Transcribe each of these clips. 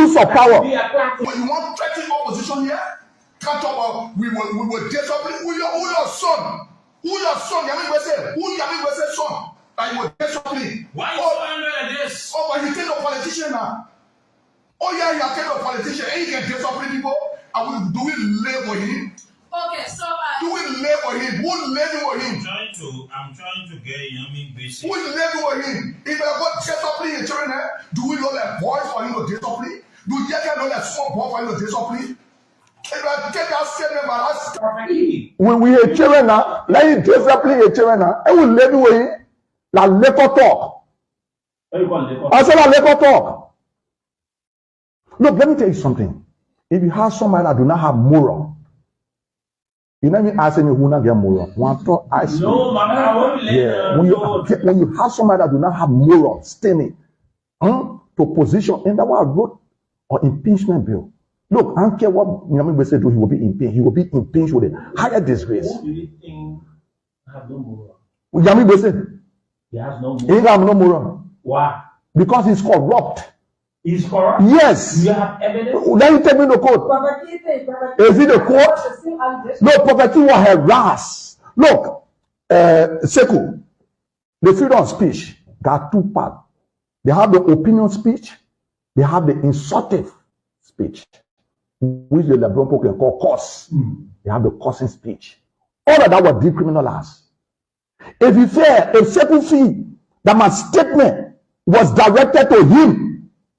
abuse of power. You want 30 opposition here? Catch up. We will discipline. Who your son? Who your son? Who son? And you will discipline. Why you so angry like this? Oh, but he take a politician now. Oh yeah, you take a politician and he can discipline people. And do we live for him? Okay, so do we live for him? Who live for him? I'm trying to get Yami basic. Who live for him? If I got discipline in China, do we know that boys for him to discipline? Do you know that small boy for him to discipline? If I take that statement, but we a children now, let him discipline a children now, and we live for him. La lepo talk. I said la lepo talk. Look, let me tell you something. If you have somebody that do not have moral, you know me asking me who not get moral. One thought I see. No, yeah. When you have somebody that do not have moral standing to position, and that was wrote or impeachment bill. Look, I don't care what Yami say do, he will be impeached. He will be impeached with a higher disgrace. Who do you think have no moral? Yami say he has no moral. He have no moral. Why? Because he's corrupt. He's corrupt? Yes. Do you have evidence? Let me take me the quote. Is it the quote? No, poverty was harassed. Look, Seku, the freedom of speech got two parts. They have the opinion speech, they have the insultive speech, which the Lebron can call curse. They have the cursing speech. All of that was decriminalized. If you say a Seku fee that my statement was directed to him,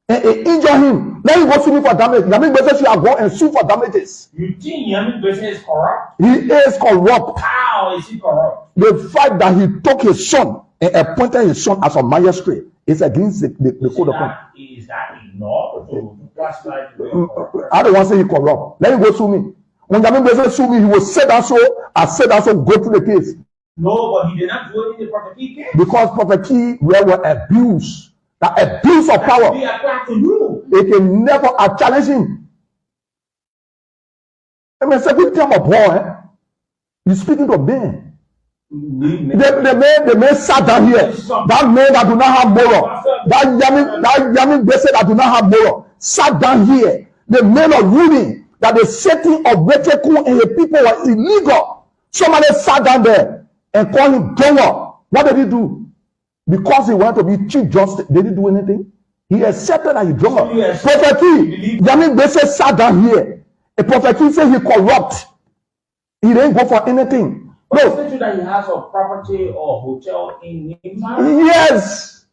and injure him, let him go sue me for damage. Yami Gbese should go and sue for damages. You think Yami Gbese is corrupt? He is corrupt. How is he corrupt? The fact that he took his son and appointed his son as a magistrate is against the code of conduct. Is that enough to classify him? I don't want to say he corrupt. Let him go sue me. When Yami Gbese sue me, he will say that so. I said that so. Go through the case. No, but he did not do it in the Prophet Key case. Because Prophet Key were abused. That abuse of power. Be applied to you. It can never challenge him. I mean, second time of boy, you speaking to men. The man sat down here. That man that do not have moral. That Yami Gbese that do not have moral sat down here. The men of ruling that the setting of Reteku and the people were illegal. Somebody sat down there and called him donor. What did he do? Because he wanted to be chief justice, did he do anything? He accepted that he drunk. Prophet Key, Yami Gbese sat down here. A Prophet Key said he corrupt. He didn't go for anything. But no. Is it that he has a property or hotel in Nimsa? Yes.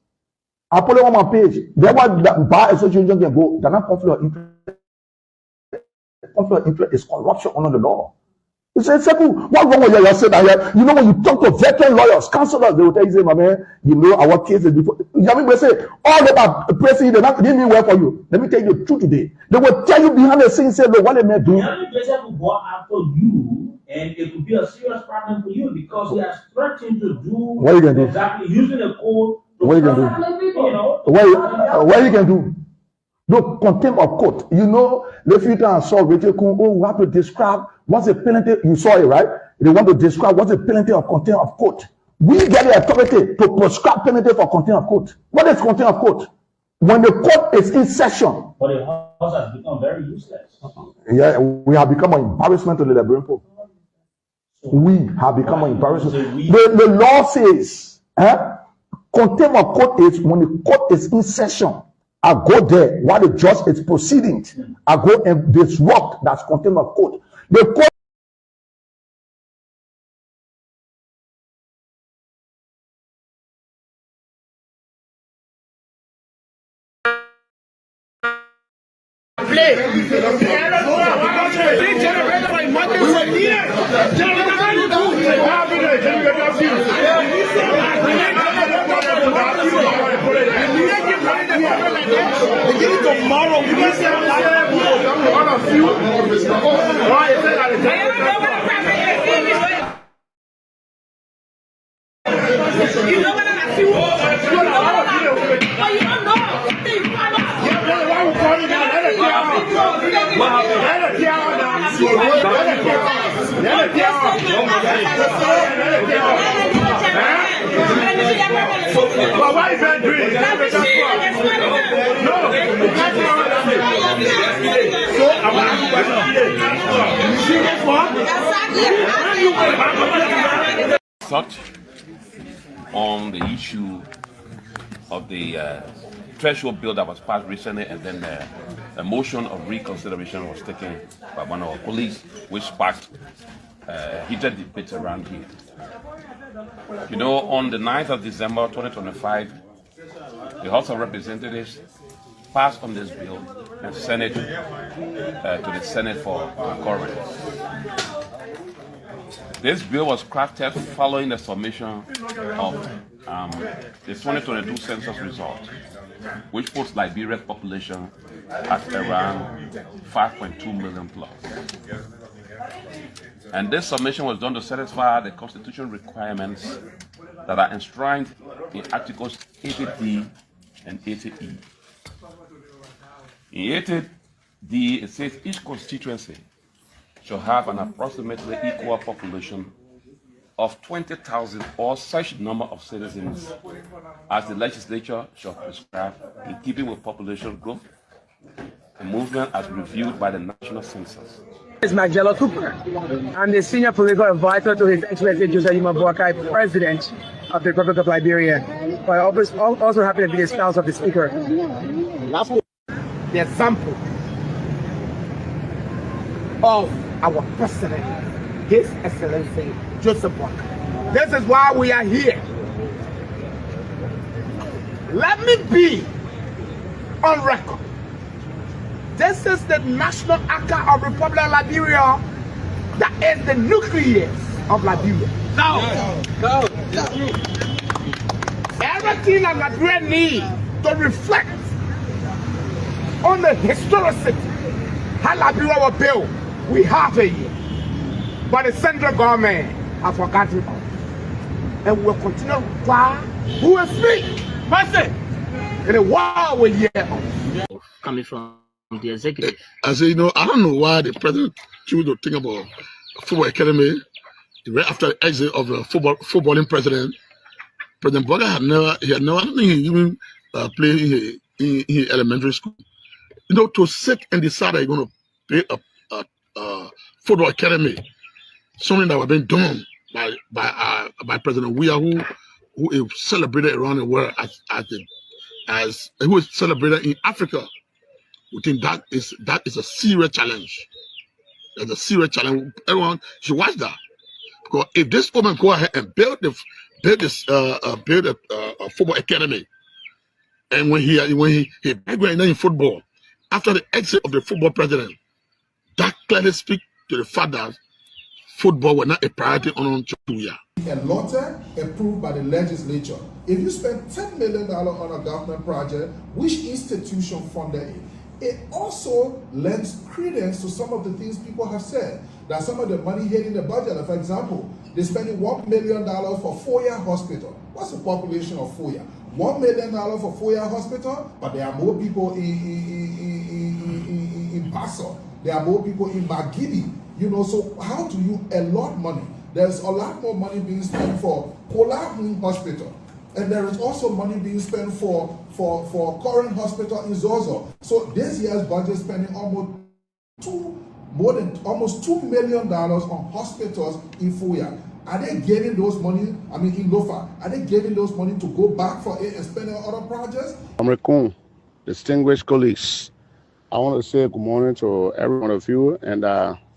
I put it on my page. There was that bar association can go. They're not conflict of interest. Conflict of interest is corruption under the law. You say, Seku, what wrong with you? You said that here. You know, when you talk to veteran lawyers, counselors, they will tell you, say, my man, you know, our case is before. Yami will say, all that are pressing, they didn't mean well for you. Let me tell you the truth today. They will tell you behind the scenes, say, look, what they may do. Yami will go after you, and it could be a serious problem for you because he has threatened to do what you can do exactly using a code. What you can do? You know, what you can do? No contempt of court. You know, the future and saw Rachel Kun. Oh, we have to describe what's the penalty. You saw it, right? They want to describe what's the penalty of contempt of court. We get the authority to prescribe penalty for contempt of court. What is contempt of court? When the court is in session. But the house has become very useless. Yeah, we have become an embarrassment to the Liberian people. We have become an embarrassment. The law says, contempt of court is when the court is in session. I go there while the judge is proceeding. I go and disrupt. That's contempt of court. The court. Tomorrow, we can say all of you. You know what I feel? You don't know. Why is that doing? No. Thought on the issue of the threshold bill that was passed recently, and then a motion of reconsideration was taken by one of our colleagues, which sparked heated debate around here. You know, on the 9th of December 2025, the House of Representatives passed on this bill and sent it to the Senate for concurrence. This bill was crafted following the submission of the 2022 census result, which puts Liberia's population at around 5.2 million plus. And this submission was done to satisfy the constitutional requirements that are enshrined in Articles 80D and 80E. In 80D, it says each constituency shall have an approximately equal population of 20,000 or such number of citizens as the legislature shall prescribe in keeping with population growth, a movement as reviewed by the National Census. It's Magdalene Cooper. I'm the senior political advisor to His Excellency Joseph Boakai, President of the Republic of Liberia. But I also happen to be the spouse of the Speaker. The example of our President, His Excellency Joseph Boakai. This is why we are here. Let me be on record. This is the national anchor of the Republic of Liberia, that is the nucleus of Liberia. Everything that Liberia needs to reflect on the historicity how Liberia was built, we have it here. But the central government has forgotten about it. And we will continue while who will speak. Mercy. And the world will hear us. Coming from the executive. I say, I don't know why the president chose to think about football academy right after the exit of the footballing president. President Boakai had never, I don't think he even played in his elementary school. To sit and decide that you're going to play a football academy, something that was being done by President Weah, who is celebrated around the world as who is celebrated in Africa. We think that is a serious challenge. That's a serious challenge. Everyone should watch that, because if this woman go ahead and build a football academy, and when he background in football after the exit of the football president, that clearly speaks to the fact that football was not a priority on Chuya. Allotted, approved by the legislature. If you spend $10 million on a government project, which institution funded it? It also lends credence to some of the things people have said, that some of the money hitting the budget. For example, they're spending $1 million for Foya Hospital. What's the population of Foya? $1 million for Foya Hospital, but there are more people in Basso. There are more people in Magidi. So how do you allot money? There's a lot more money being spent for Kolahun Hospital. And there is also money being spent for current hospital in Zozo. So this year's budget spending almost $2 million on hospitals in Foya. Are they getting those money, in Lofa, are they getting those money to go back for it and spend on other projects? American, distinguished colleagues, I want to say good morning to every one of you, and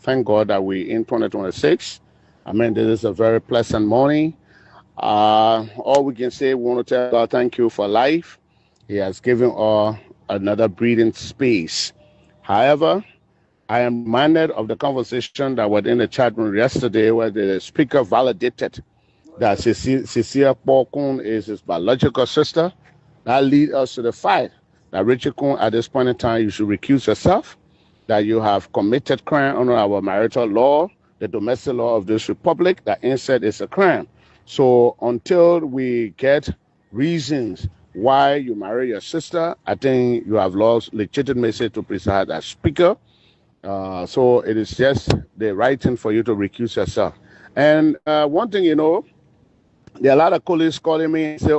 thank God that we're in 2026. This is a very pleasant morning. All we can say, we want to tell God thank you for life. He has given us another breathing space. However, I am reminded of the conversation that was in the chat room yesterday, where the speaker validated that Cecilia Bokun is his biological sister. That leads us to the fact that Richard Kun, at this point in time, you should recuse yourself, that you have committed crime under our marital law, the domestic law of this republic, that incest is a crime. So until we get reasons why you marry your sister, I think you have lost legitimacy to preside as speaker. So it is just the right thing for you to recuse yourself. And one thing, there are a lot of colleagues calling me and say,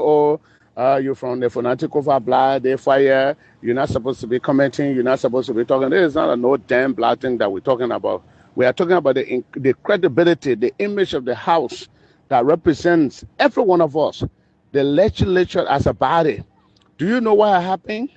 You're from the fanatic of our blood, they fire. You're not supposed to be commenting. You're not supposed to be talking. This is not a no damn blood thing that we're talking about. We are talking about the credibility, the image of the house that represents every one of us, the legislature as a body. Do you know what happened?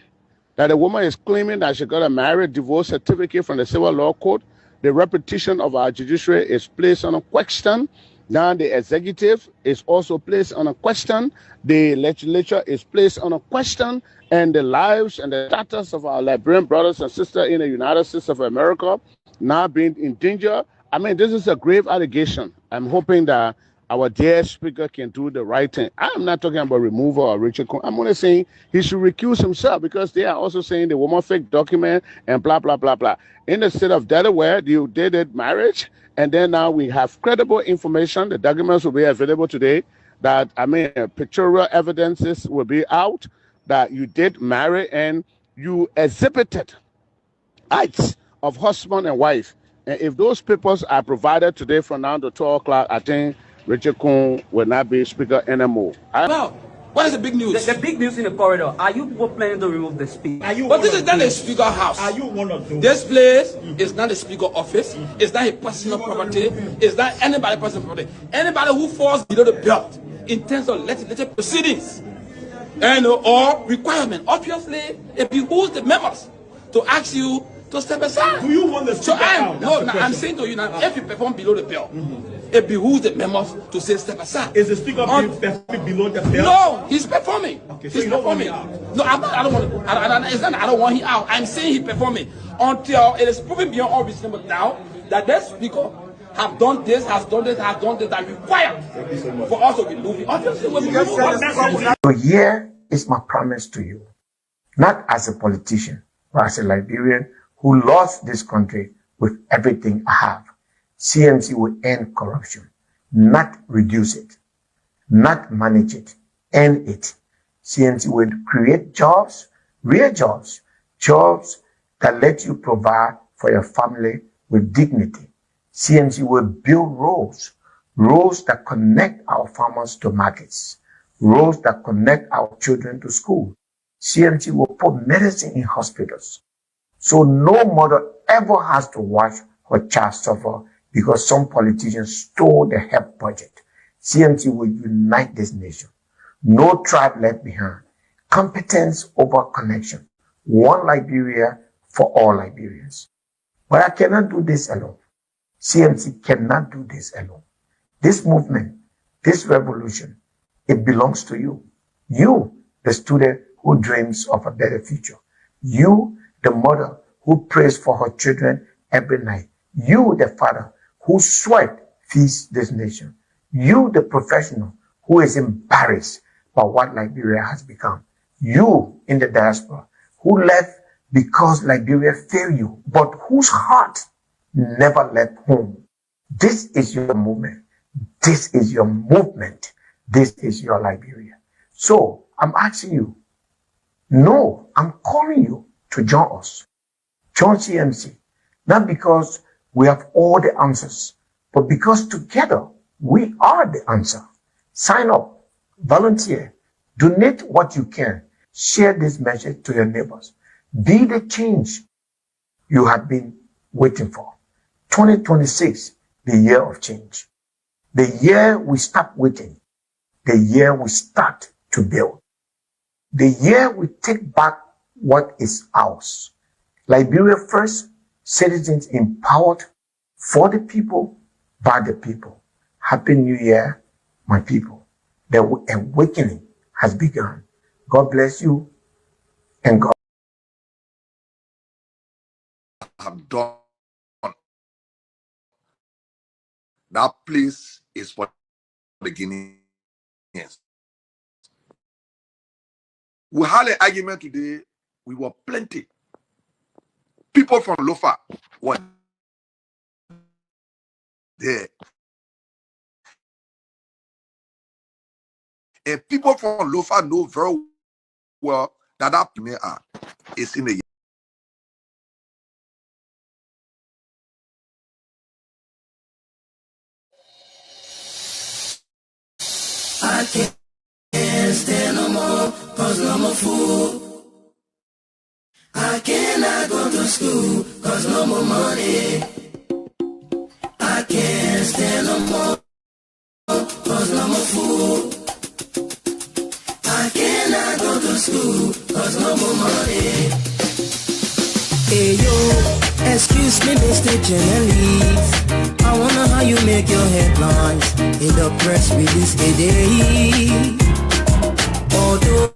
That a woman is claiming that she got a marriage divorce certificate from the civil law court. The reputation of our judiciary is placed on a question. Now the executive is also placed on a question. The legislature is placed on a question. And the lives and the status of our Liberian brothers and sisters in the United States of America now being in danger. I mean, this is a grave allegation. I'm hoping that our dear speaker can do the right thing. I'm not talking about removal or Richard Cohen. I'm only saying he should recuse himself because they are also saying the woman fake document and blah, blah, blah, blah. In the state of Delaware, you did it marriage, and then now we have credible information. The documents will be available today that, I mean, pictorial evidences will be out that you did marry and you exhibited acts of husband and wife. And if those papers are provided today from now to 12 o'clock, I think Richard Cohen will not be speaker anymore. Well, what is the big news? The big news in the corridor. Are you people planning to remove the speaker? But this is not a speaker house. Are you one of those? This place is not a speaker office. It's not a personal property. It's not anybody's personal property. Anybody who falls below the belt in terms of legislative proceedings and or requirement, obviously, it behooves the members to ask you to step aside. Do you want the speaker out? I'm saying to you now, if you perform below the belt, it behooves the members to say step aside. Is the speaker performing below the belt? No, he's performing. Okay, so he's you don't want performing. him out? No, I don't want. It's not. I don't want him out. I'm saying he's performing until it is proven beyond all reasonable doubt that that speaker have done this, has done this, that required for us to remove it. Obviously, we'll remove it. So here is my promise to you, not as a politician, but as a Liberian who lost this country with everything I have. CMC will end corruption, not reduce it, not manage it, end it. CMC will create jobs, real jobs, jobs that let you provide for your family with dignity. CMC will build roads, roads that connect our farmers to markets, roads that connect our children to school. CMC will put medicine in hospitals, so no mother ever has to watch her child suffer because some politicians stole the health budget. CMC will unite this nation. No tribe left behind. Competence over connection. One Liberia for all Liberians. But I cannot do this alone. CMC cannot do this alone. This movement, this revolution, it belongs to you. You, the student who dreams of a better future. You, the mother who prays for her children every night. You, the father whose sweat feeds this nation. You, the professional who is embarrassed by what Liberia has become. You, in the diaspora, who left because Liberia failed you, but whose heart never left home. This is your movement. This is your movement. This is your Liberia. So I'm asking you, no, I'm calling you to join us. Join CMC, not because we have all the answers, but because together we are the answer. Sign up, volunteer, donate what you can, share this message to your neighbors. Be the change you have been waiting for. 2026, the year of change. The year we stop waiting. The year we start to build. The year we take back what is ours. Liberia first, citizens empowered for the people, by the people. Happy New Year, my people. The awakening has begun. God bless you and God have done. That place is for the Guineans. We had an argument today. We were plenty. People from Lofa were there. And people from Lofa know very well that that is in the I can't stand no more. I cannot go to school, cause no more money. I can't stand no more, cause no more food. I cannot go to school, cause no more money. Hey yo, excuse me, Mr. Journalist. I wonder how you make your headlines in the press release today. Although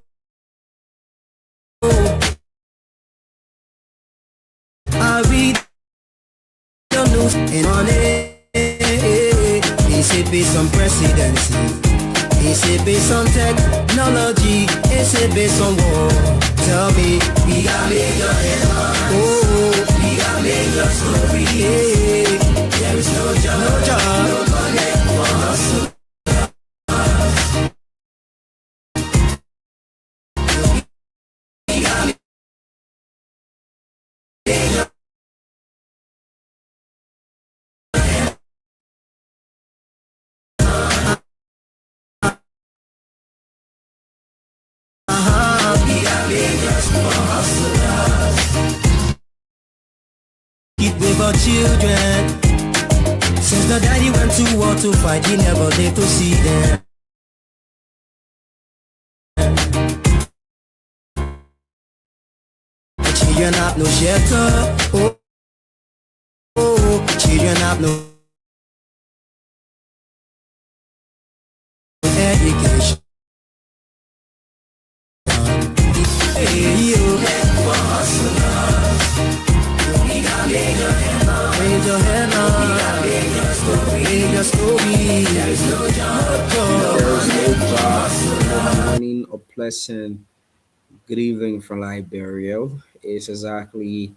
I read the news and on it, they say based on presidency, they say based on technology, they say based on war. Tell me, we got major headlines. Oh, we got major story. There is no job, no money for hustle. Keep with our children. Since the daddy went to war to fight, he never lived to see them. Children have no shelter. Oh, oh, children have no education. Hey, you for hustlers. We got major headlines. Major headlines. Major story. There is no job. Good morning or pleasant good evening from Liberia. It's exactly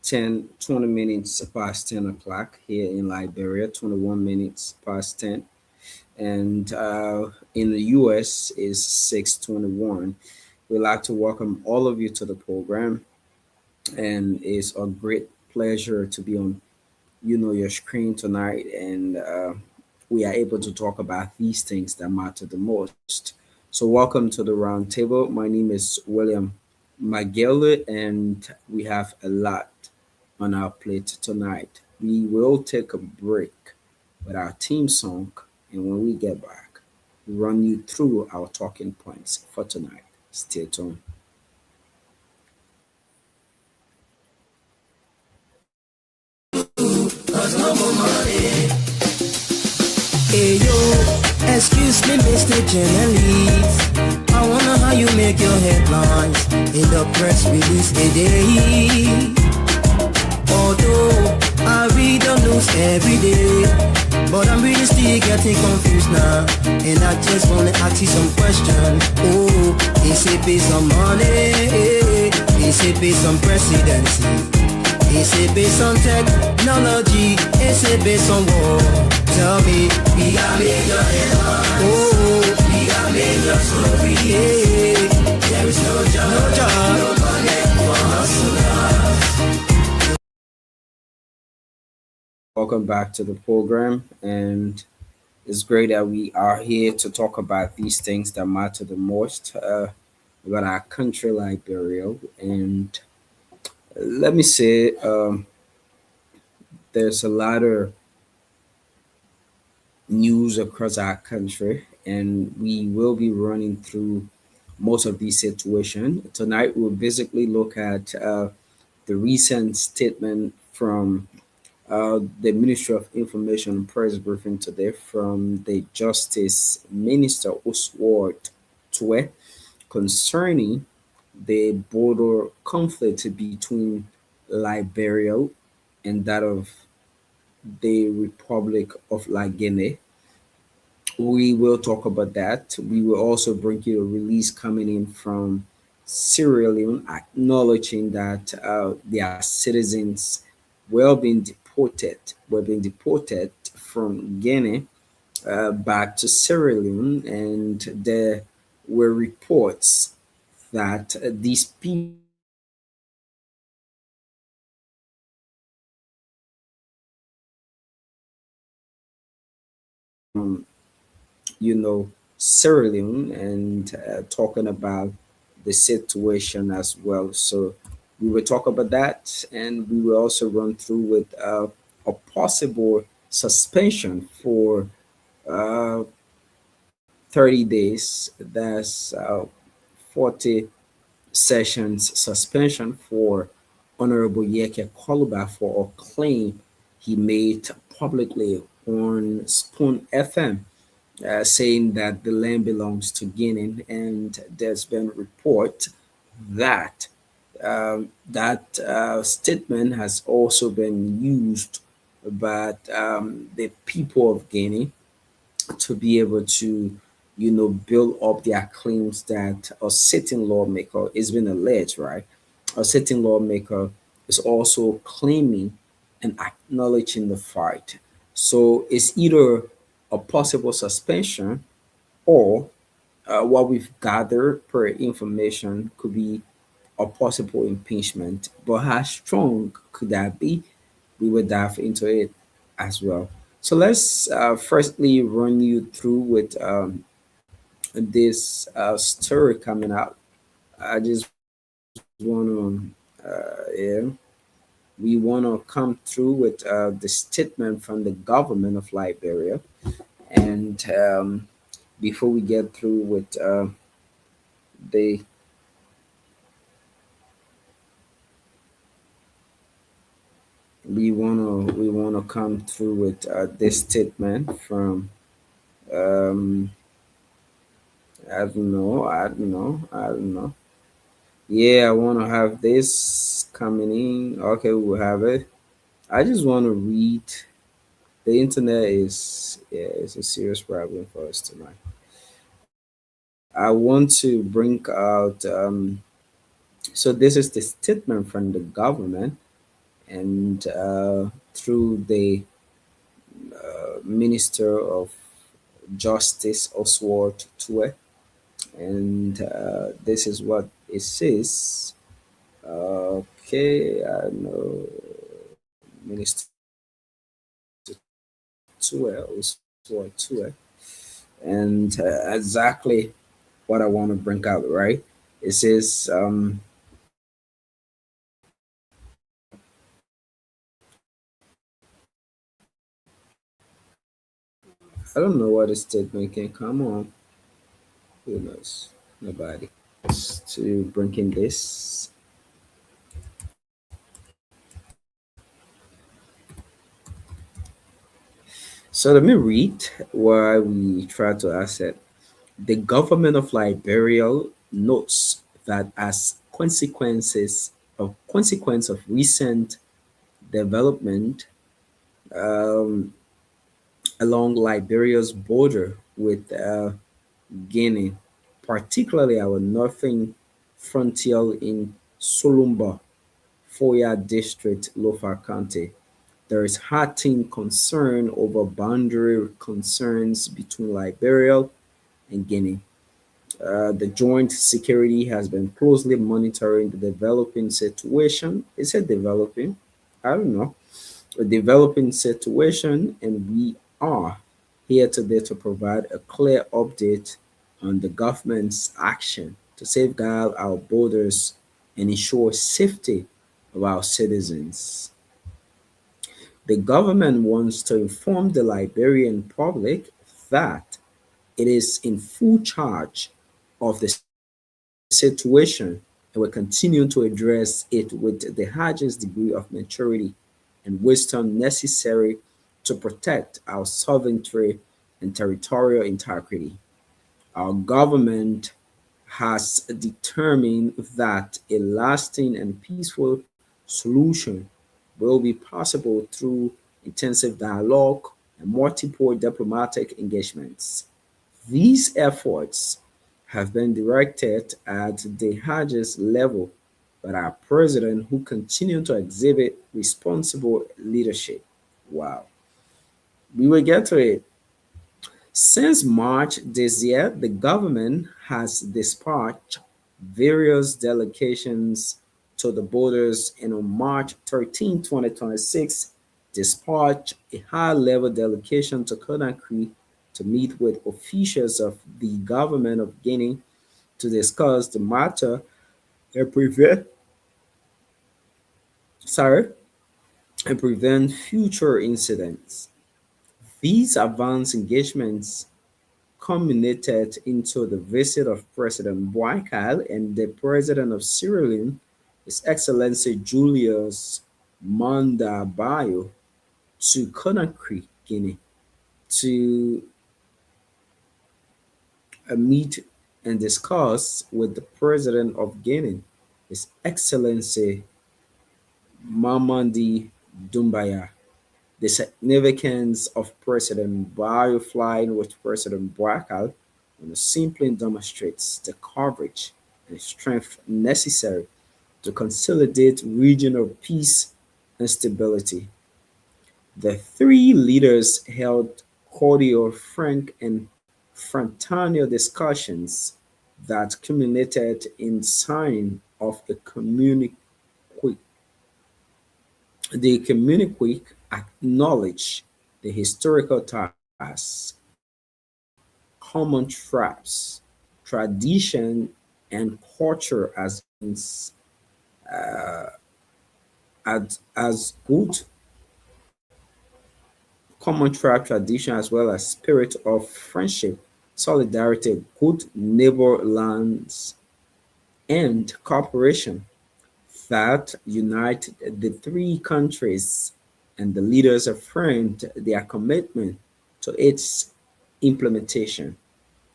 20 minutes past 10 o'clock here in Liberia, 21 minutes past 10. And in the US is 6:21. We'd like to welcome all of you to the program. And it's a great pleasure to be on, your screen tonight. And we are able to talk about these things that matter the most. So welcome to the round table. My name is William Magella, and we have a lot on our plate tonight. We will take a break with our theme song, and when we get back, run you through our talking points for tonight. Stay tuned. Cause no more money. Hey yo, excuse me, Mr. Journalist. I wonder how you make your headlines in the press release today. Although I read the news every day, but I'm really still getting confused now. And I just wanna ask you some questions. Oh, is it based on money? Is it based on presidency? Is it based on technology? Is it based on war? Tell me, we got major headlines. Oh, we got major story. There is no job, no money for hustlers. Welcome back to the program, and it's great that we are here to talk about these things that matter the most about our country, Liberia. And let me say, there's a lot of news across our country, and we will be running through most of these situations. Tonight, we'll basically look at the recent statement from the Ministry of Information and Press briefing today from the Justice Minister Oswald Tue concerning the border conflict between Liberia and that of the Republic of Guinea. We will talk about that. We will also bring you a release coming in from Sierra Leone, acknowledging that their citizens were being deported from Guinea back to Sierra Leone, and there were reports that these people Sierra Leone, and talking about the situation as well. So We will talk about that, and we will also run through with a possible suspension for uh, 30 days. That's 40 sessions suspension for Honorable Yeke Koluba for a claim he made publicly on Spoon FM, saying that the land belongs to Guinea, and there's been report that that statement has also been used by the people of Guinea to be able to, build up their claims that a sitting lawmaker is been alleged, right? A sitting lawmaker is also claiming and acknowledging the fight. So it's either a possible suspension or what we've gathered per information could be a possible impeachment. But how strong could that be? We will dive into it as well. So let's firstly run you through with this story coming out. I just want to, yeah, we want to come through with the statement from the government of Liberia. And before we get through with the we wanna come through with this statement from um I don't know. Yeah, I wanna have this coming in. Okay, we'll have it. I just wanna read. The internet is, yeah, it's a serious problem for us tonight. I want to bring out so this is the statement from the government, and through the Minister of Justice Oswald Tue, and this is what it says. Okay, I know Minister Tue, Oswald Tue, and exactly what I want to bring out, right? It says, I don't know what the statement can come on. Who knows? Nobody. To bring in this. So let me read why we try to asset. The government of Liberia notes that as consequence of recent development um, along Liberia's border with Guinea, particularly our northern frontier in Solumba, Foya District, Lofa County. There is heartening concern over boundary concerns between Liberia and Guinea. The joint security has been closely monitoring the developing situation. Is it developing? I don't know. A developing situation, and we are here today to provide a clear update on the government's action to safeguard our borders and ensure safety of our citizens. The government wants to inform the Liberian public that it is in full charge of the situation and will continue to address it with the highest degree of maturity and wisdom necessary to protect our sovereignty and territorial integrity. Our government has determined that a lasting and peaceful solution will be possible through intensive dialogue and multiple diplomatic engagements. These efforts have been directed at the highest level by our president, who continues to exhibit responsible leadership. Wow. We will get to it. Since March this year, the government has dispatched various delegations to the borders, and on March 13, 2026, dispatched a high-level delegation to Conakry to meet with officials of the government of Guinea to discuss the matter and prevent sorry, and prevent future incidents. These advanced engagements culminated into the visit of President Boakai and the President of Sierra Leone, His Excellency Julius Manda Bio, to Conakry, Guinea, to meet and discuss with the President of Guinea, His Excellency Mamadi Doumbouya. The significance of President Barrow flying with President Boakai simply demonstrates the courage and strength necessary to consolidate regional peace and stability. The three leaders held cordial, frank, and fraternal discussions that culminated in signing of a communique. The communique acknowledged the historical ties, common traps, tradition, and culture as good common tribe tradition as well as spirit of friendship, solidarity, good neighborlands, and cooperation that unite the three countries, and the leaders affirmed their commitment to its implementation.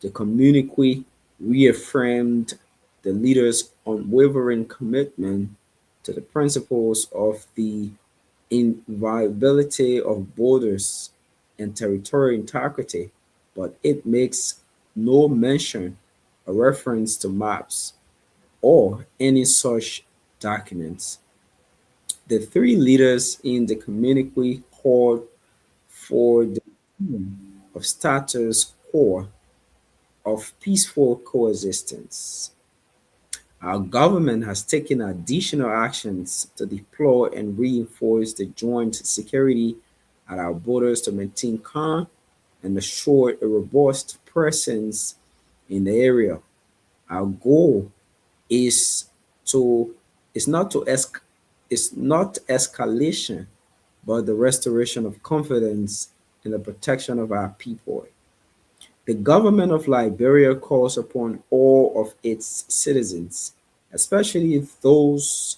The communique reaffirmed the leaders' unwavering commitment to the principles of the inviolability of borders and territorial integrity, but it makes no mention or reference to maps or any such documents. The three leaders in the communique called for the of status quo of peaceful coexistence. Our government has taken additional actions to deploy and reinforce the joint security at our borders to maintain calm and assure a robust presence in the area. Our goal is to is not to esc- is not escalation, but the restoration of confidence and the protection of our people. The government of Liberia calls upon all of its citizens, especially those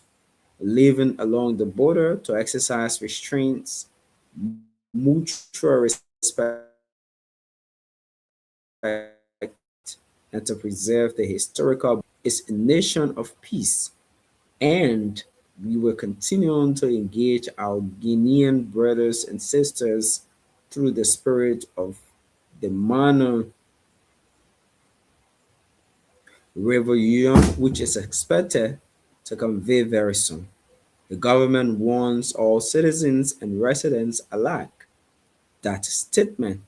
living along the border, to exercise restraints, mutual respect, and to preserve the historical is a nation of peace, and we will continue on to engage our Guinean brothers and sisters through the spirit of the Mano Revolution, which is expected to convey very soon. The government warns all citizens and residents alike that statements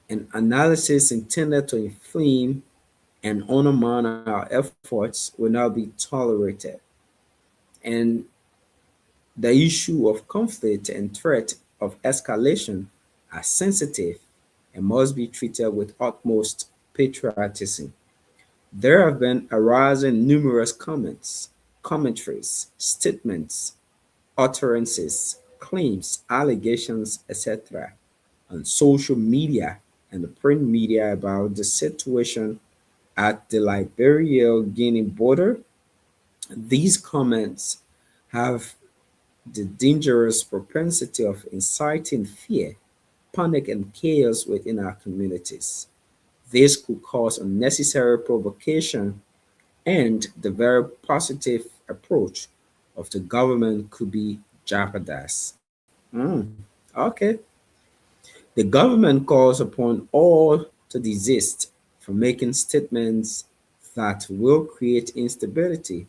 and analysis intended to inflame and undermine our efforts will not be tolerated. And the issue of conflict and threat of escalation are sensitive and must be treated with utmost patriotism. There have been arising numerous commentaries, statements, utterances, claims, allegations, etc., on social media and the print media about the situation at the Liberia-Guinea border. These comments have the dangerous propensity of inciting fear, panic, and chaos within our communities. This could cause unnecessary provocation, and the very positive approach of the government could be jeopardized. Okay. The government calls upon all to desist from making statements that will create instability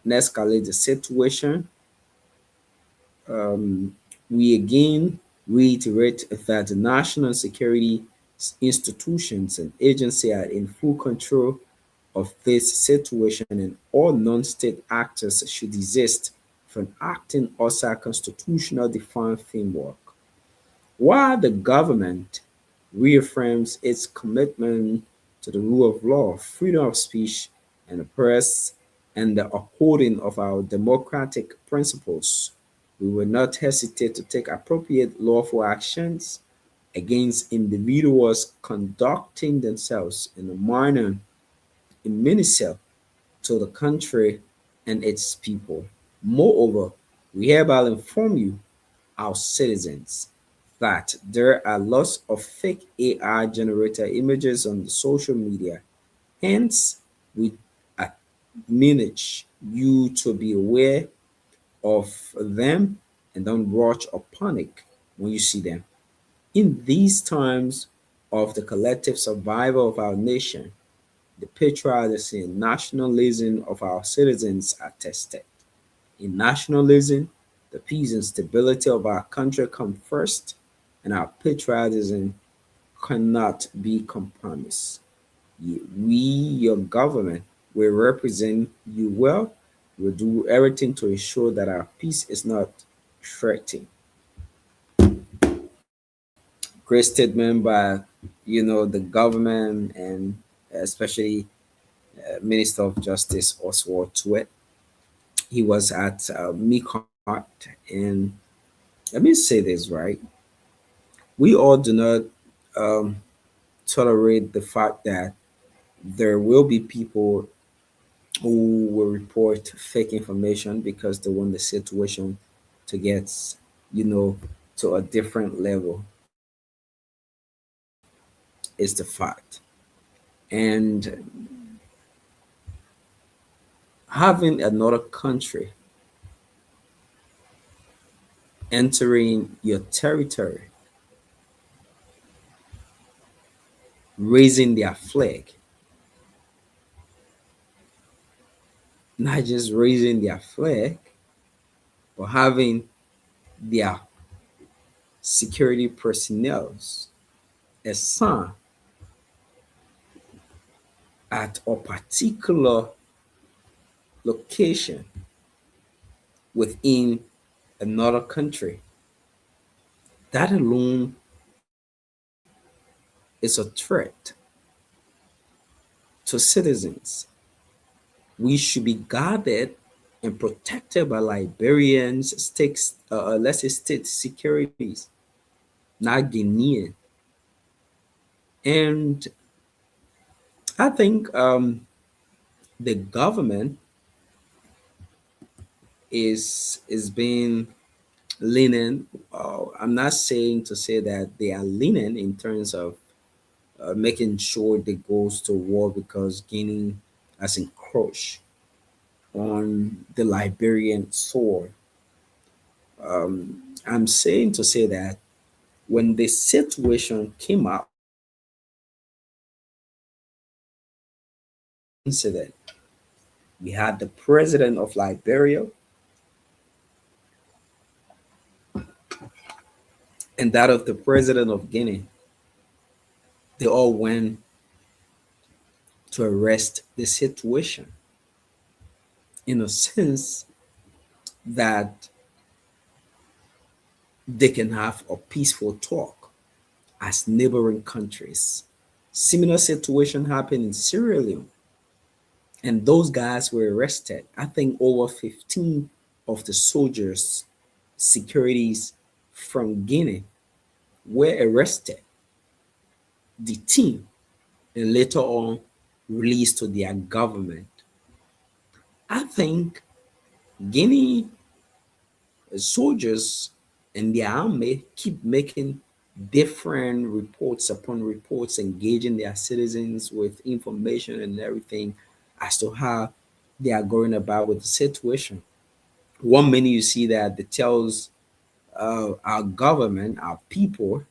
and escalate the situation. We again reiterate that the national security institutions and agencies are in full control of this situation, and all non-state actors should desist from acting outside constitutional defined framework. While the government reaffirms its commitment to the rule of law, freedom of speech, and the press, and the upholding of our democratic principles, we will not hesitate to take appropriate lawful actions against individuals conducting themselves in a manner inimical to the country and its people. Moreover, we hereby inform you, our citizens, that there are lots of fake AI generated images on the social media. Hence, we admonish you to be aware of them and don't rush or panic when you see them. In these times of the collective survival of our nation, the patriotism and nationalism of our citizens are tested. In nationalism, the peace and stability of our country come first, and our patriotism cannot be compromised. We, your government, will represent you well. We'll do everything to ensure that our peace is not threatened. Great statement by the government, and especially Minister of Justice Oswald Tuet. He was at Mecart, and let me say this right: we all do not um, tolerate the fact that there will be people who will report fake information because they want the situation to get, you know, to a different level. Is the fact. And having another country entering your territory, raising their flag, not just raising their flag, but having their security personnel assigned at a particular location within another country. That alone is a threat to citizens. We should be guarded and protected by Liberians, states, let's say state securities, not Guinean. And I think the government is being lenient. I'm not saying to say that they are lenient in terms of making sure they goes to war because Guinea has encroached on the Liberian soil. I'm saying to say that when the situation came up, incident, we had the president of Liberia and that of the president of Guinea. They all went to arrest the situation in a sense that they can have a peaceful talk as neighboring countries. Similar situation happened in Sierra Leone, and those guys were arrested. I think over 15 of the soldiers, securities from Guinea were arrested, detained, and later on released to their government. I think Guinea soldiers and the army keep making different reports upon reports, engaging their citizens with information and everything as to how they are going about with the situation. One minute you see that it tells our government, our people,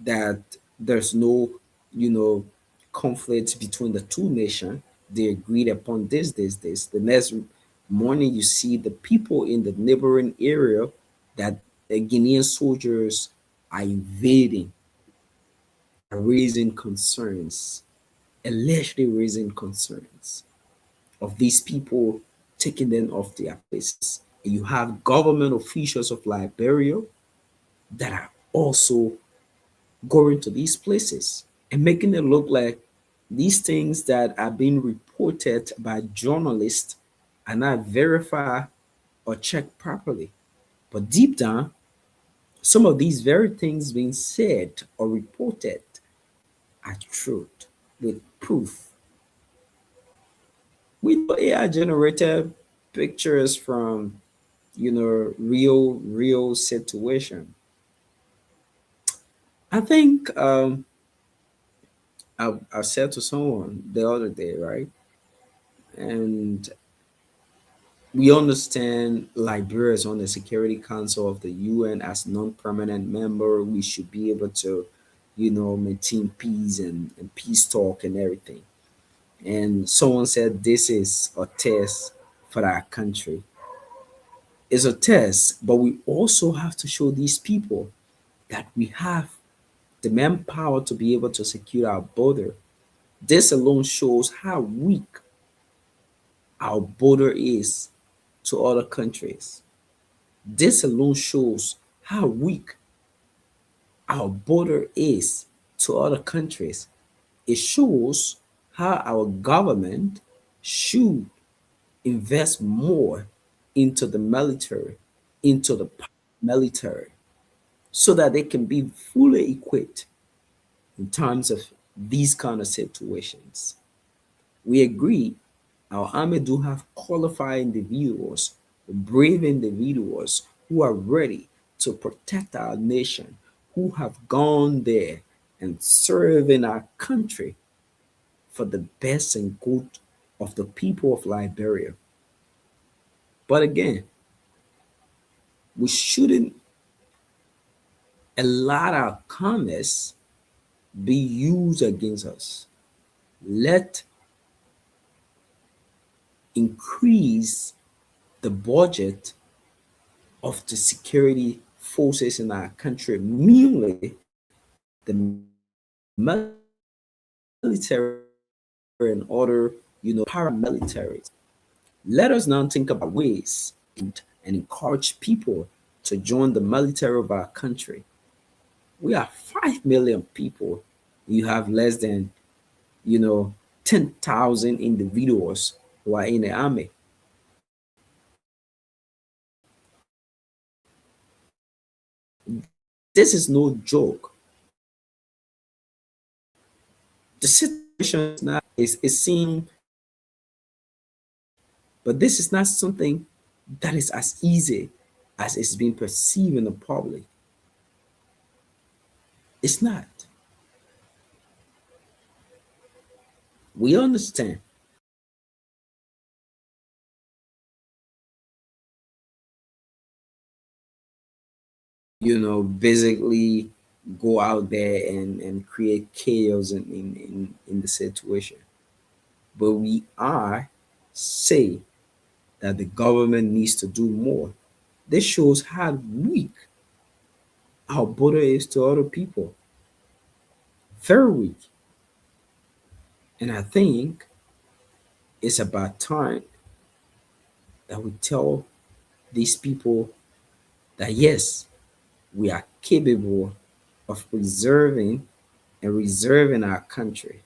that there's no, you know, conflict between the two nations. They agreed upon this. The next morning, you see the people in the neighboring area that the Guinean soldiers are invading, raising concerns, allegedly raising concerns of these people taking them off their places. And you have government officials of Liberia that are also going to these places and making it look like these things that are being reported by journalists are not verified or checked properly. But deep down, some of these very things being said or reported are truth with proof. We know AI generated pictures from real situation. I think I said to someone the other day, right? And we understand Liberia is on the Security Council of the UN as non-permanent member. We should be able to, maintain peace and peace talk and everything. And someone said this is a test for our country. It's a test, but we also have to show these people that we have the manpower to be able to secure our border. This alone shows how weak our border is to other countries. This alone shows how weak our border is to other countries. It shows how our government should invest more into the military, into the military, so that they can be fully equipped in terms of these kind of situations. We agree our army do have qualified individuals, brave individuals who are ready to protect our nation, who have gone there and serve in our country for the best and good of the people of Liberia. But again, we shouldn't allow our comments be used against us. Let increase the budget of the security forces in our country, mainly the military and other, paramilitaries. Let us now think about ways and encourage people to join the military of our country. We are 5 million people. You have less than, you know, 10,000 individuals who are in the army. This is no joke. The situation is not is seen, but this is not something that is as easy as it's being perceived in the public. It's not. We understand. Basically go out there and create chaos in the situation. But we are say that the government needs to do more. This shows how weak our border is to other people. Very weak. And I think it's about time that we tell these people that yes, we are capable of preserving and reserving our country.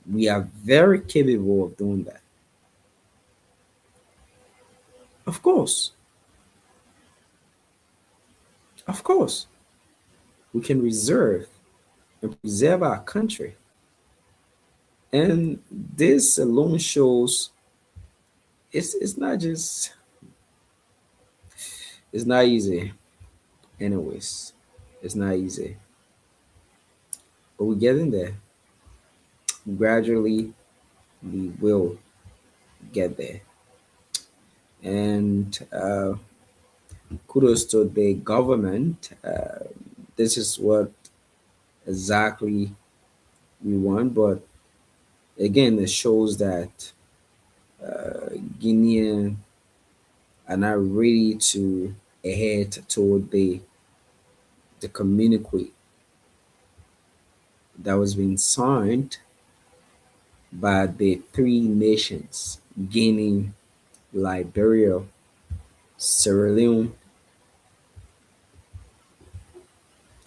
We are very capable of doing that. Of course, of course, we can reserve and preserve our country. And this alone shows it's not just it's not easy. Anyways, it's not easy. But we're getting there. Gradually we will get there. And kudos to the government. This is what exactly we want. But again, it shows that Guinean are not ready to head toward the communique that was being signed by the three nations, Guinea, Liberia, Sierra Leone,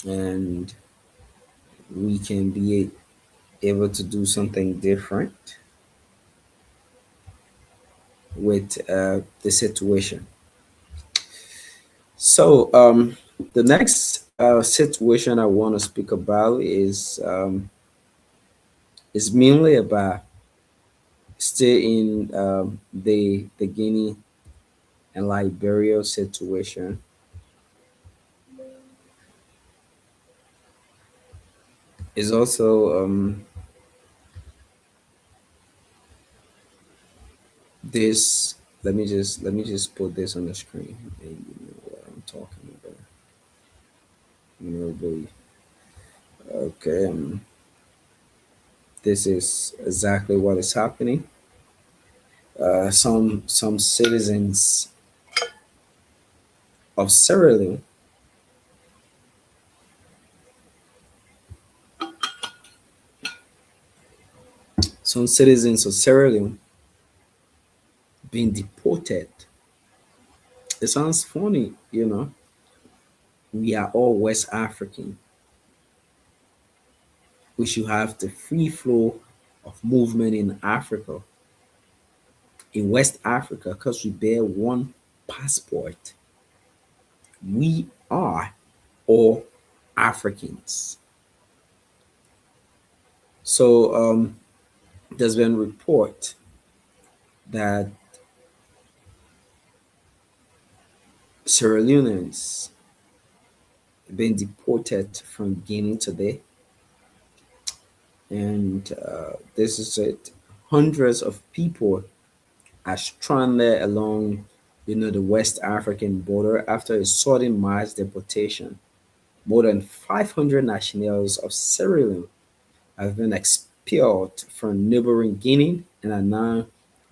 and we can be able to do something different. with the situation. So the next situation I want to speak about is mainly about still in the Guinea and Liberia situation. Is also this. Let me just put this on the screen and you know what I'm talking about. Really, okay. This is exactly what is happening. Some citizens of Sierra Leone, some citizens of Sierra Leone being deported. It sounds funny, you know. We are all West African. We should have the free flow of movement in Africa, in West Africa, because we bear one passport. We are all Africans. So there's been report that Sierra Leoneans been deported from Guinea today, and this is it. Hundreds of people are stranded along, the West African border after a sudden mass deportation. More than 500 nationals of Sierra Leone have been expelled from neighboring Guinea and are now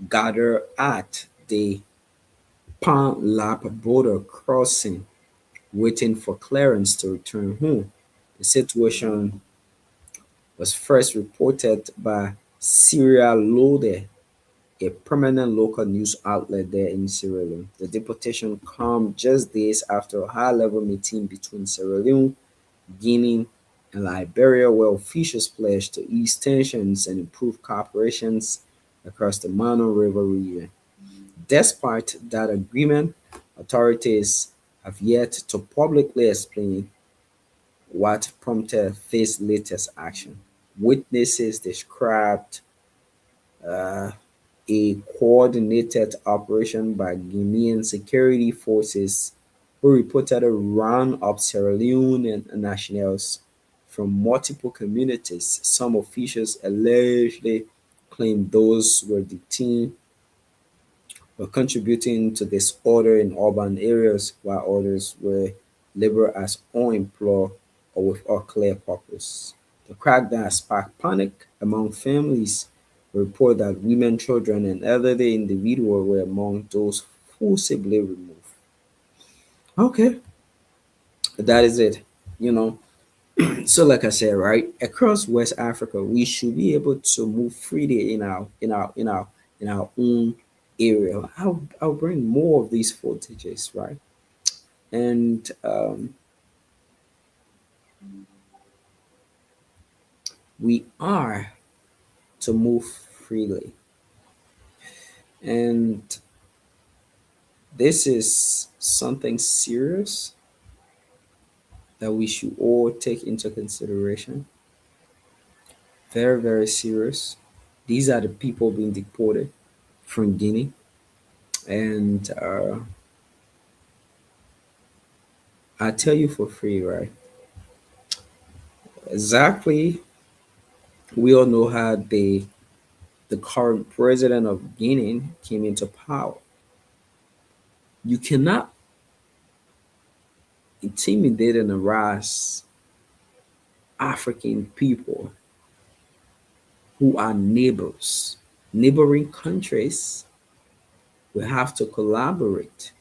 gathered at the Pan Lap border crossing, waiting for clearance to return home. The situation was first reported by Sierra Lode, a permanent local news outlet there in Sierra Leone. The deportation comes just days after a high-level meeting between Sierra Leone, Guinea, and Liberia, where officials pledged to ease tensions and improve cooperations across the Mano River region. Despite that agreement, authorities have yet to publicly explain what prompted this latest action. Witnesses described uh, a coordinated operation by Guinean security forces who reported a round of Sierra Leonean nationals from multiple communities. Some officials allegedly claimed those were detained were contributing to disorder in urban areas, while others were labeled as unemployed or with unclear purpose. The crackdown sparked panic among families who report that women, children, and elderly individuals were among those forcibly removed. Okay, that is it. You know, so like I said, right across West Africa, we should be able to move freely in our own area. I'll bring more of these footages, right? And we are to move freely, and this is something serious that we should all take into consideration. Very, very serious. These are the people being deported from Guinea, and I tell you for free, right? Exactly. We all know how the current president of Guinea came into power. You cannot intimidate and harass African people who are neighbors. Neighboring countries will have to collaborate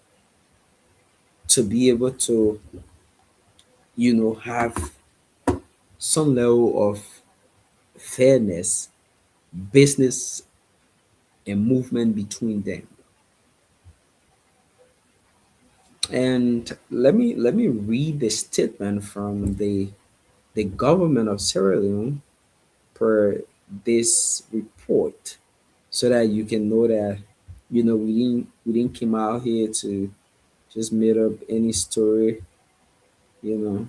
to be able to, have some level of fairness, business, and movement between them. And let me read the statement from the government of Sierra Leone per this report, so that you can know that we didn't came out here to just made up any story. You know,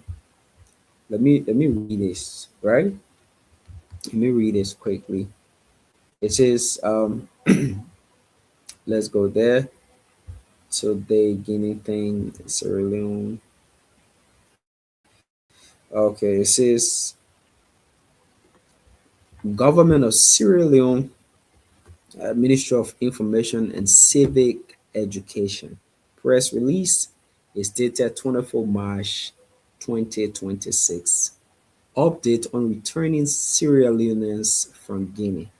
let me read this, right? Let me read this quickly. It says, let's go there. So the Guinea thing, Sierra Leone. Okay, it says government of Sierra Leone, Ministry of Information and Civic Education. Press release is dated 24 March 2026. Update on returning Sierra Leoneans from Guinea.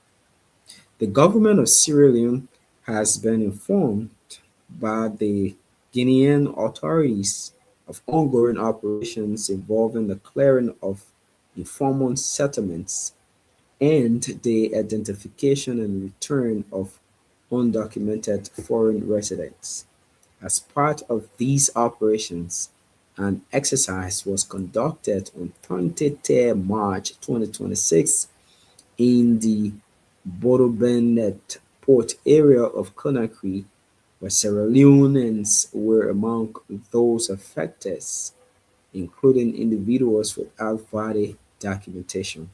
The government of Sierra Leone has been informed by the Guinean authorities of ongoing operations involving the clearing of informal settlements and the identification and return of undocumented foreign residents. As part of these operations, an exercise was conducted on 23 March 2026 in the Bodo-Bennett port area of Conakry, where Sierra Leoneans were among those affected, including individuals without valid documentation.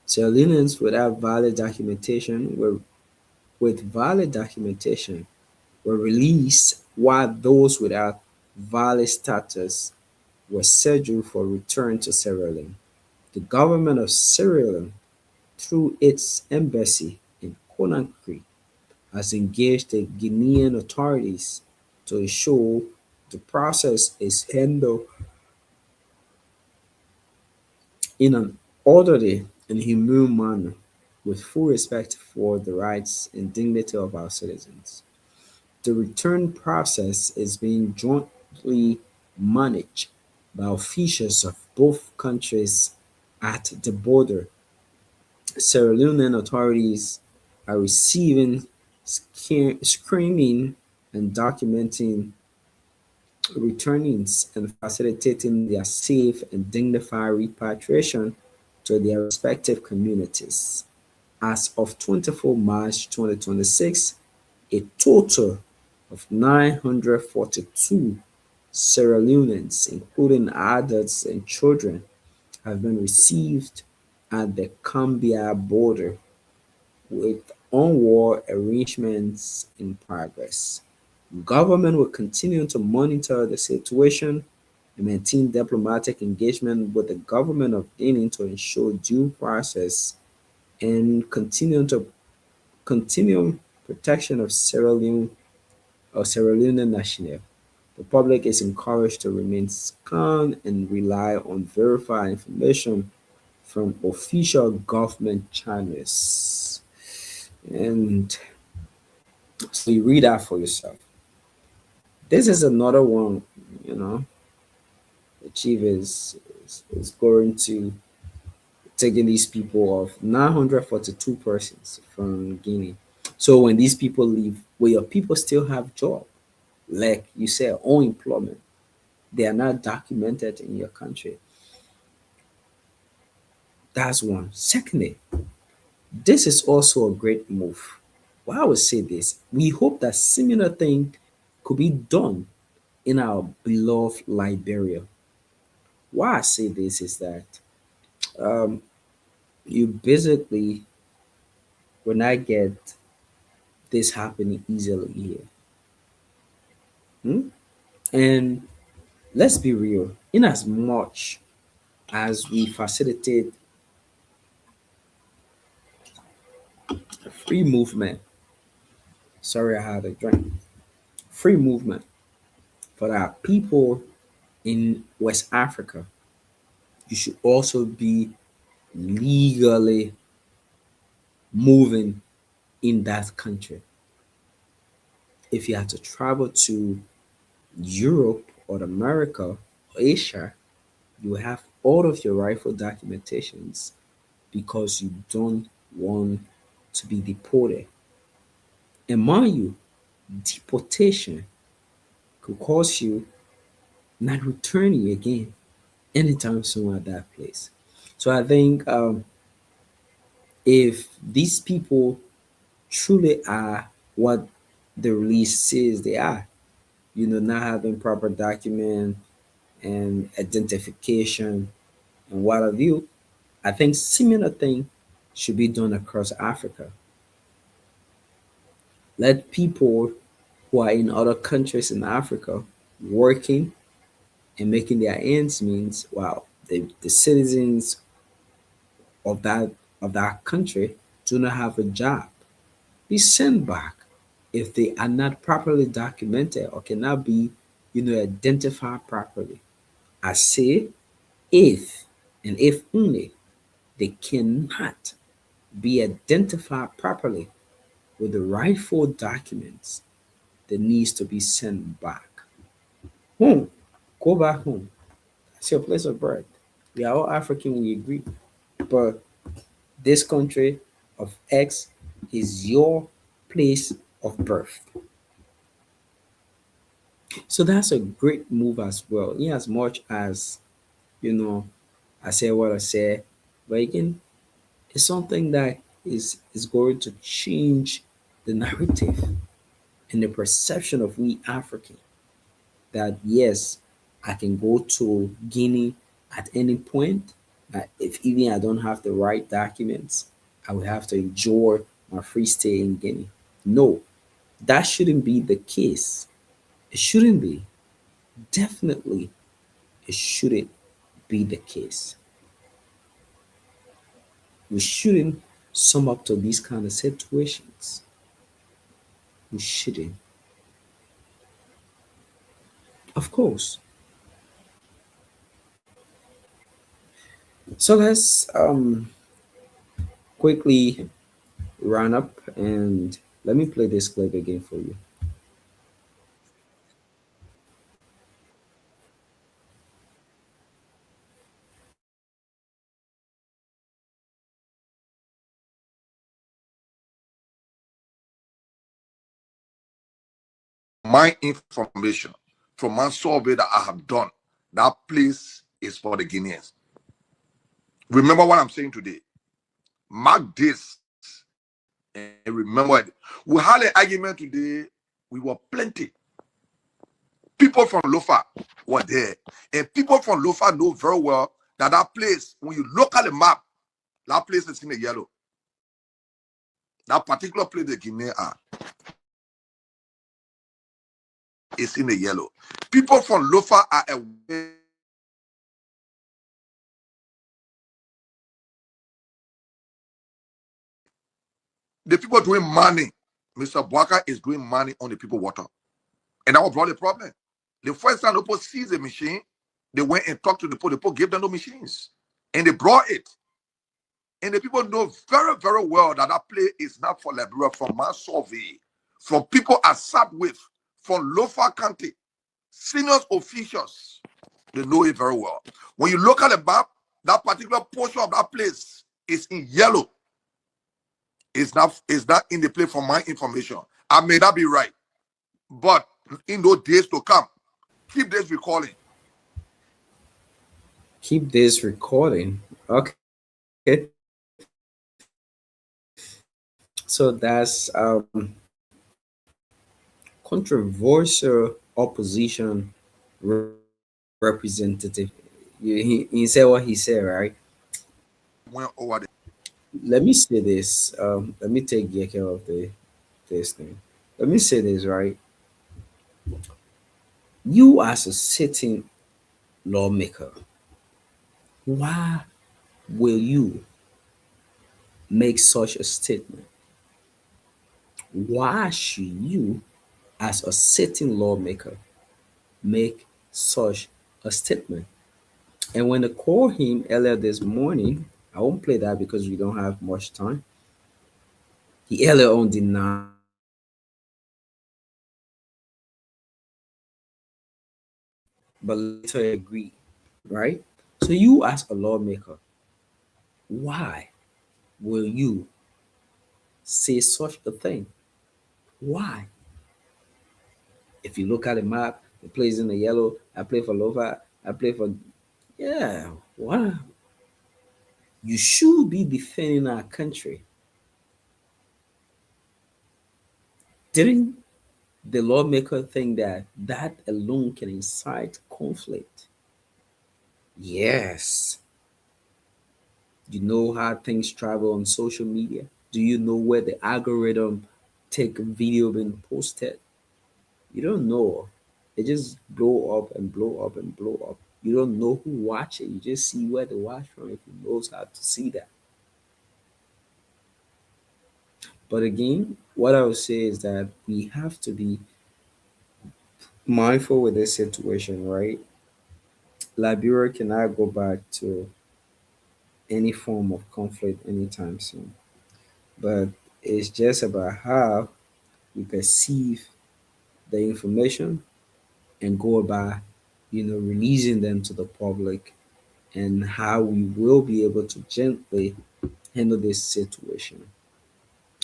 Sierra Leoneans without valid documentation were released, while those without valid status were scheduled for return to Sierra Leone. The government of Sierra Leone, through its embassy in Conakry, has engaged the Guinean authorities to ensure the process is handled in an orderly and humane manner, with full respect for the rights and dignity of our citizens. The return process is being jointly managed by officials of both countries at the border. Sierra Leonean authorities are receiving, screening, and documenting returnees and facilitating their safe and dignified repatriation to their respective communities. As of 24 March 2026, a total of 942 Sierra Leoneans, including adults and children, have been received at the Gambia border, with onward arrangements in progress. Government will continue to monitor the situation and maintain diplomatic engagement with the government of Guinea to ensure due process and continue protection of Sierra Leone national. The public is encouraged to remain calm and rely on verified information from official government channels. And so you read that for yourself. This is another one, you know, the chief is going to taking these people off 942 persons from Guinea. So when these people leave, will your people still have job? Like you said, unemployment. They are not documented in your country. That's one. Secondly, this is also a great move. Why I would say this, we hope that similar thing could be done in our beloved Liberia. Why I say this is that um, you basically will not get this happening easily here. Hmm? And let's be real, in as much as we facilitate free movement, sorry, I had a drink, free movement for our people in West Africa, you should also be legally moving in that country. If you have to travel to Europe or America or Asia, you have all of your rightful documentations because you don't want to be deported. And mind you, deportation could cause you not returning again anytime soon at that place. So I think if these people truly are what the release says they are. Not having proper document and identification and what have you. I think similar thing should be done across Africa. Let people who are in other countries in Africa working and making their ends meet, while the citizens of that country do not have a job, be sent back if they are not properly documented or cannot be, identified properly. I say if and if only they cannot be identified properly with the rightful documents, they needs to be sent back home. Go back home. That's your place of birth. We are all African, we agree. But this country of X is your place of birth. So that's a great move as well. In as much as, you know, I say what I say, but again, it's something that is going to change the narrative and the perception of we African, that yes, I can go to Guinea at any point. If even I don't have the right documents, I will have to enjoy my free stay in Guinea. No, that shouldn't be the case. It shouldn't be. Definitely, it shouldn't be the case. We shouldn't sum up to these kind of situations. We shouldn't. Of course. So let's quickly run up and let me play this clip again for you. My information from my survey that I have done, that place is for the Guineans. Remember what I'm saying today. Mark this and remember it. We had an argument today. We were plenty. People from Lofa were there. And people from Lofa know very well that that place, when you look at the map, that place is in the yellow. That particular place the Guinea are is in the yellow. People from Lofa are aware. The people doing money. Mr. Boaka is doing money on the people water. And that was brought the problem. The first time the people seized the machine, they went and talked to the people gave them the machines. And they brought it. And the people know very, very well that that place is not for Liberia from my survey. From people I sat with, from Lofa County, senior officials, they know it very well. When you look at the map, that particular portion of that place is in yellow. It's not in the place for my information. I may not be right. But in those days to come, keep this recording. Keep this recording. Okay. So that's controversial opposition representative. He said what he said, right? Went over there. Let me say this. Let me take care of this thing. Let me say this, right? You as a sitting lawmaker, why will you make such a statement? Why should you, as a sitting lawmaker, make such a statement? And when I called him earlier this morning, I won't play that because we don't have much time. He earlier on denied, but later agreed, right? So you as a lawmaker, why will you say such a thing? Why? If you look at the map, the place in the yellow, I play for Lova, I play for, yeah, why? You should be defending our country. Didn't the lawmaker think that that alone can incite conflict? Yes. You know how things travel on social media? Do you know where the algorithm take a video being posted? You don't know. They just blow up and blow up and blow up. You don't know who watch it. You just see where they watch from if you knows how to see that. But again, what I would say is that we have to be mindful with this situation, right? Liberia cannot go back to any form of conflict anytime soon. But it's just about how we perceive the information and go about, releasing them to the public, and how we will be able to gently handle this situation.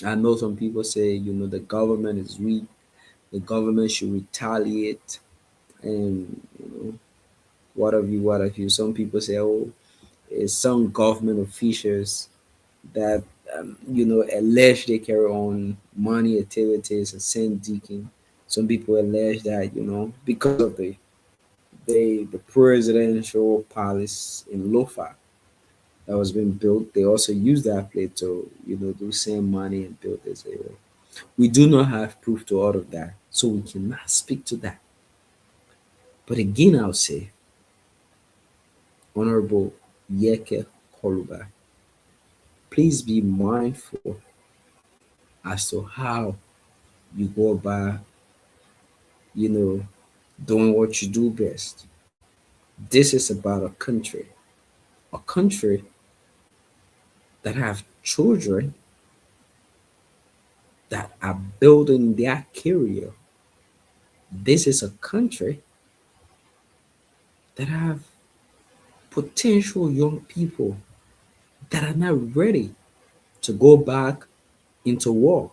I know some people say, the government is weak, the government should retaliate, and what have you. Some people say, oh, it's some government officials that allege they carry on money activities and send deacon. Some people allege that because of the presidential palace in Lofa that was being built, they also used that place to do send money and build this area. We do not have proof to all of that, so we cannot speak to that. But again, I'll say, Honorable Yeke Koluba, please be mindful as to how you go about, you know, doing what you do best. This is about a country that have children that are building their career. This is a country that have potential young people that are not ready to go back into war.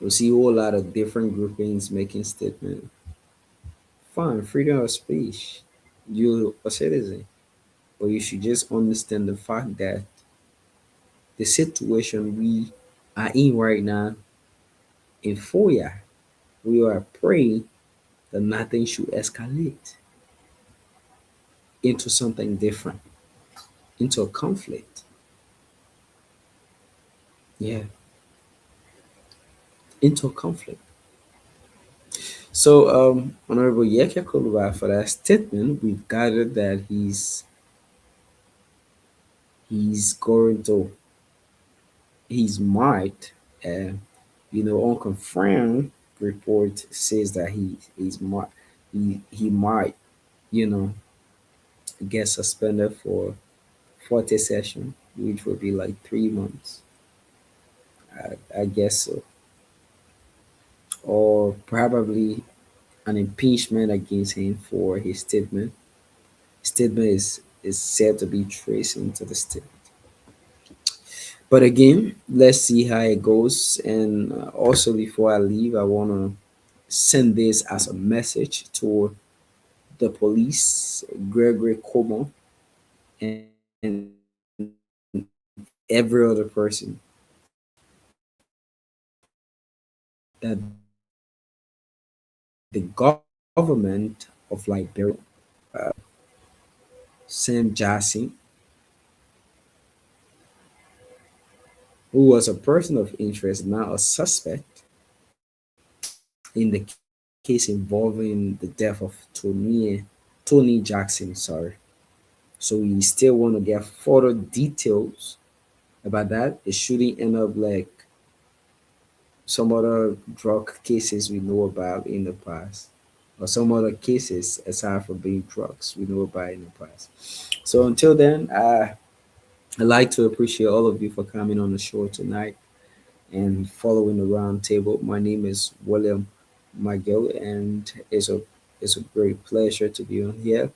We see a whole lot of different groupings making statements. Fine, freedom of speech. You're a citizen. But you should just understand the fact that the situation we are in right now in Foya, we are praying that nothing should escalate into something different, into a conflict. Yeah, into a conflict. So, Honorable Yeke Koluba, for that statement, we've gathered that he's going to he's might, uh, unconfirmed report says that he's might he might you know get suspended for 40 session, which would be like 3 months. I guess so, or probably an impeachment against him for his statement. Statement is said to be traced into the state. But again, let's see how it goes. And also, before I leave, I want to send this as a message to the police, Gregory Como, and every other person that the government of Liberia, uh, Sam Jassy, who was a person of interest, now a suspect in the case involving the death of Tony Jackson. Sorry. So we still want to get further details about that. It shouldn't end up like some other drug cases we know about in the past, or some other cases aside from being drugs we know about in the past. So until then, I'd like to appreciate all of you for coming on the show tonight and following the round table. My name is William Miguel, and it's a great pleasure to be on here.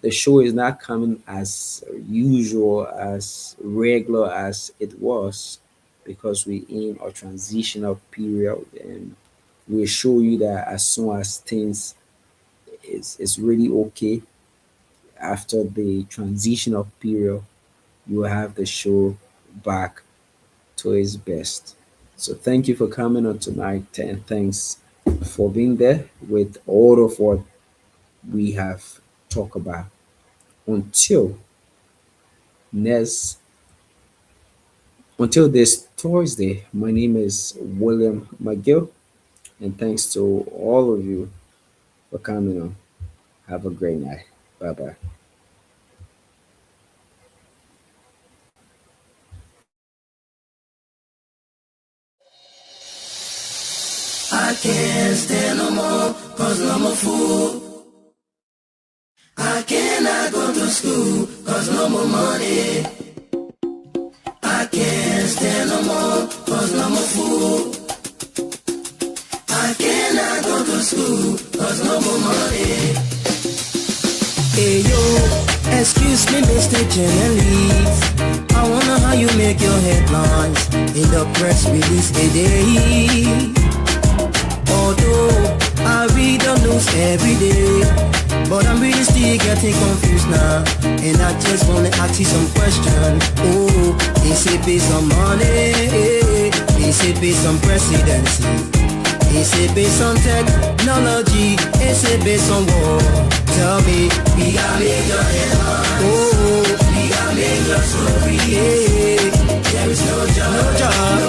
The show is not coming as usual, as regular as it was, because we're in a transitional period, and we assure you that as soon as things is really okay after the transitional period, you will have the show back to its best. So thank you for coming on tonight, and thanks for being there with all of what we have talked about. Until next, until this Thursday, my name is William McGill, and thanks to all of you for coming on. Have a great night. Bye bye. I can't stand no more, cause I'm a fool. I cannot go to school, cause no more money. I can't stand no more, cause I'm a fool. I cannot go to school, cause no more money. Hey yo, excuse me, Mr. Journalist. I wonder how you make your headlines in the press release today. Although I read the news every day, but I'm really still getting confused now. And I just wanna ask you some questions. Oh, is it based on money? Is it based on presidency? Is it based on technology? Is it based on war? Tell me, we gotta make your headline. Oh, we gotta make your story. Yeah. There is no job, no job.